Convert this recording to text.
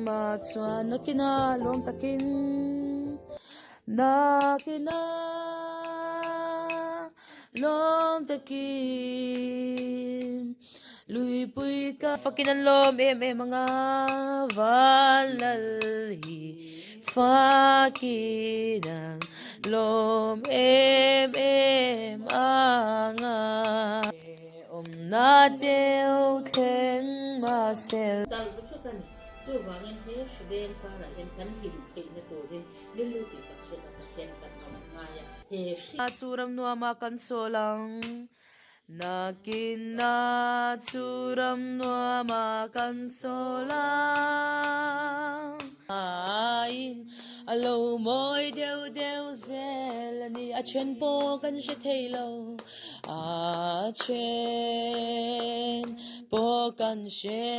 ma chuan nakina lom takin nakina lom takin lui pui ka fakinan lom mga valal fakinan lom anga om na deu theng ma sel tal bu chu kan chu wangin he shden ka ra hen kan him thei na to den lilu ti tak se ta hen kan ma ya he shi churam nuwa ma kan solang nakina churam nuwa ma kan solang in alo moi deu deu zel ani a chen po kan she thailo a chen po kan she